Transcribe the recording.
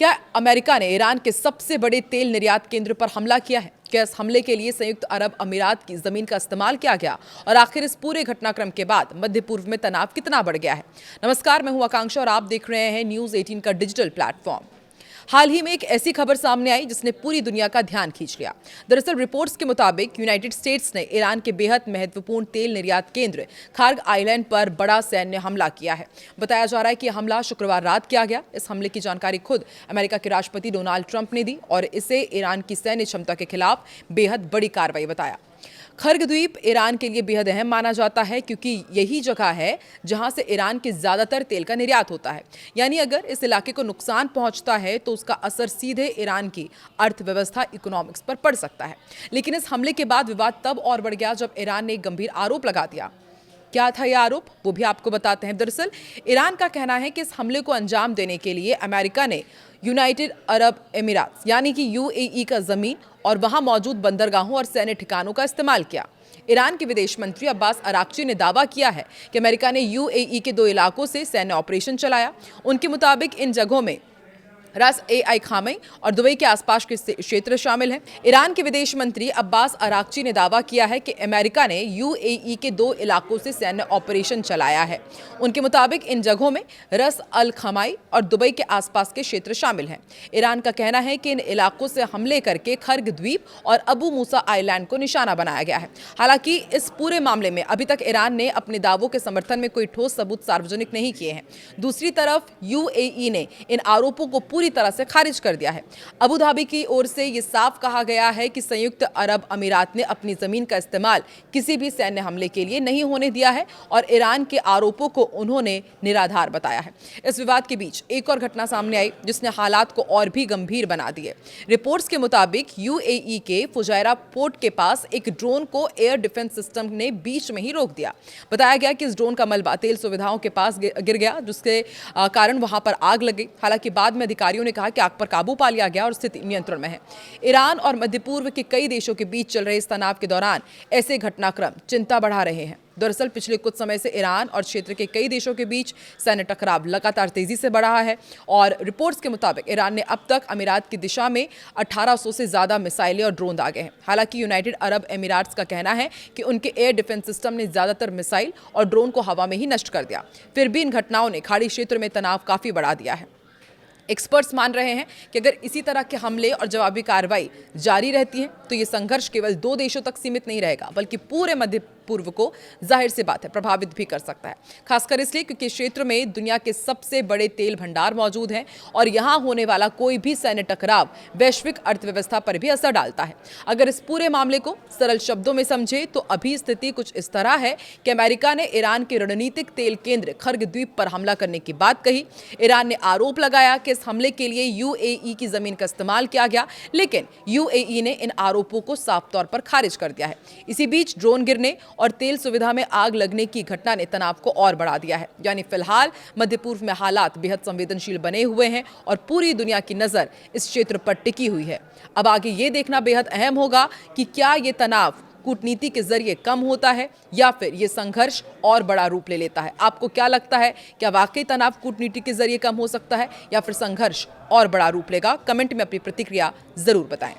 क्या अमेरिका ने ईरान के सबसे बड़े तेल निर्यात केंद्र पर हमला किया है? क्या इस हमले के लिए संयुक्त अरब अमीरात की जमीन का इस्तेमाल किया गया? और आखिर इस पूरे घटनाक्रम के बाद मध्य पूर्व में तनाव कितना बढ़ गया है? नमस्कार, मैं हूं आकांक्षा और आप देख रहे हैं न्यूज 18 का डिजिटल प्लेटफॉर्म। हाल ही में एक ऐसी खबर सामने आई जिसने पूरी दुनिया का ध्यान खींच लिया। दरअसल रिपोर्ट्स के मुताबिक यूनाइटेड स्टेट्स ने ईरान के बेहद महत्वपूर्ण तेल निर्यात केंद्र खार्ग आइलैंड पर बड़ा सैन्य हमला किया है। बताया जा रहा है कि यह हमला शुक्रवार रात किया गया। इस हमले की जानकारी खुद अमेरिका के राष्ट्रपति डोनाल्ड ट्रंप ने दी और इसे ईरान की सैन्य क्षमता के खिलाफ बेहद बड़ी कार्रवाई बताया। खर्ग द्वीप ईरान के लिए बेहद अहम माना जाता है क्योंकि यही जगह है जहां से ईरान के ज्यादातर तेल का निर्यात होता है। यानी अगर इस इलाके को नुकसान पहुंचता है तो उसका असर सीधे ईरान की अर्थव्यवस्था इकोनॉमिक्स पर पड़ सकता है। लेकिन इस हमले के बाद विवाद तब और बढ़ गया जब ईरान ने एक गंभीर आरोप लगा दिया। क्या था यह आरोप, वो भी आपको बताते हैं। दरअसल ईरान का कहना है कि इस हमले को अंजाम देने के लिए अमेरिका ने यूनाइटेड अरब अमीरात यानी कि यूएई का जमीन और वहां मौजूद बंदरगाहों और सैन्य ठिकानों का इस्तेमाल किया। ईरान के विदेश मंत्री अब्बास अराक्ची ने दावा किया है कि अमेरिका ने यूएई के 2 इलाकों से सैन्य ऑपरेशन चलाया। उनके मुताबिक इन जगहों में रास ए खामई और दुबई के आसपास के क्षेत्र शामिल हैं। ईरान के विदेश मंत्री अब्बास अराक्ची ने दावा किया है कि अमेरिका ने यूएई के 2 इलाकों से सैन्य ऑपरेशन चलाया है। उनके मुताबिक इन जगहों में रस अल खमाई और दुबई के आसपास के क्षेत्र शामिल हैं। ईरान का कहना है कि इन इलाकों से हमले करके खर्ग द्वीप और अबू मूसा आइलैंड को निशाना बनाया गया है। हालांकि इस पूरे मामले में अभी तक ईरान ने अपने दावों के समर्थन में कोई ठोस सबूत सार्वजनिक नहीं किए हैं। दूसरी तरफ यूएई ने इन आरोपों को पूरी तरह से खारिज कर दिया है। अबू धाबी की ओर से यह साफ कहा गया है कि संयुक्त अरब अमीरात ने अपनी जमीन का इस्तेमाल किसी भी सैन्य हमले के लिए नहीं होने दिया है और ईरान के आरोपों को उन्होंने निराधार बताया है। इस विवाद के बीच एक और घटना सामने आई जिसने हालात को और भी गंभीर बना दिए। रिपोर्ट्स के मुताबिक यूएई के फुजैरा पोर्ट के पास एक ड्रोन को एयर डिफेंस सिस्टम ने बीच में ही रोक दिया। बताया गया कि इस ड्रोन का मलबा तेल सुविधाओं के पास गिर गया जिसके कारण वहां पर आग लग गई। हालांकि बाद में अधिकारियों ने कहा कि आग पर काबू पा लिया गया और स्थिति नियंत्रण में है। ईरान और मध्य पूर्व के कई देशों के बीच चल रहे इस तनाव के दौरान ऐसे घटनाक्रम चिंता बढ़ा रहे हैं। दरअसल पिछले कुछ समय से ईरान और क्षेत्र के कई देशों के बीच सैन्य टकराव लगातार तेजी से बढ़ रहा है और रिपोर्ट्स के मुताबिक ईरान ने अब तक अमीरात की दिशा में 1800 से ज्यादा मिसाइलें और ड्रोन दागे हैं। हालांकि यूनाइटेड अरब अमीरात्स का कहना है कि उनके एयर डिफेंस सिस्टम ने ज्यादातर मिसाइल और ड्रोन को हवा में ही नष्ट कर दिया। फिर भी इन घटनाओं ने खाड़ी क्षेत्र में तनाव काफी बढ़ा दिया है। एक्सपर्ट्स मान रहे हैं कि अगर इसी तरह के हमले और जवाबी कार्रवाई जारी रहती है तो ये संघर्ष केवल 2 देशों तक सीमित नहीं रहेगा बल्कि पूरे मध्य पूर्व को जाहिर सी बात है प्रभावित भी कर सकता है। खासकर इसलिए क्योंकि क्षेत्र में दुनिया के सबसे बड़े तेल भंडार मौजूद हैं और यहां होने वाला कोई भी सैन्य टकराव वैश्विक अर्थव्यवस्था पर भी असर डालता है। अगर इस पूरे मामले को सरल शब्दों में समझे तो अभी स्थिति कुछ इस तरह है कि अमेरिका ने ईरान के रणनीतिक तेल केंद्र खर्ग द्वीप पर हमला करने की बात कही। ईरान ने आरोप लगाया कि इस हमले के लिए यूएई की जमीन का इस्तेमाल किया गया, लेकिन यूएई ने इन आरोपों को साफ तौर पर खारिज कर दिया है। इसी बीच ड्रोन गिरने और तेल सुविधा में आग लगने की घटना ने तनाव को और बढ़ा दिया है। यानी फिलहाल मध्य पूर्व में हालात बेहद संवेदनशील बने हुए हैं और पूरी दुनिया की नजर इस क्षेत्र पर टिकी हुई है। अब आगे ये देखना बेहद अहम होगा कि क्या ये तनाव कूटनीति के जरिए कम होता है या फिर ये संघर्ष और बड़ा रूप ले लेता है। आपको क्या लगता है, क्या वाकई तनाव कूटनीति के जरिए कम हो सकता है या फिर संघर्ष और बड़ा रूप लेगा? कमेंट में अपनी प्रतिक्रिया जरूर बताएं।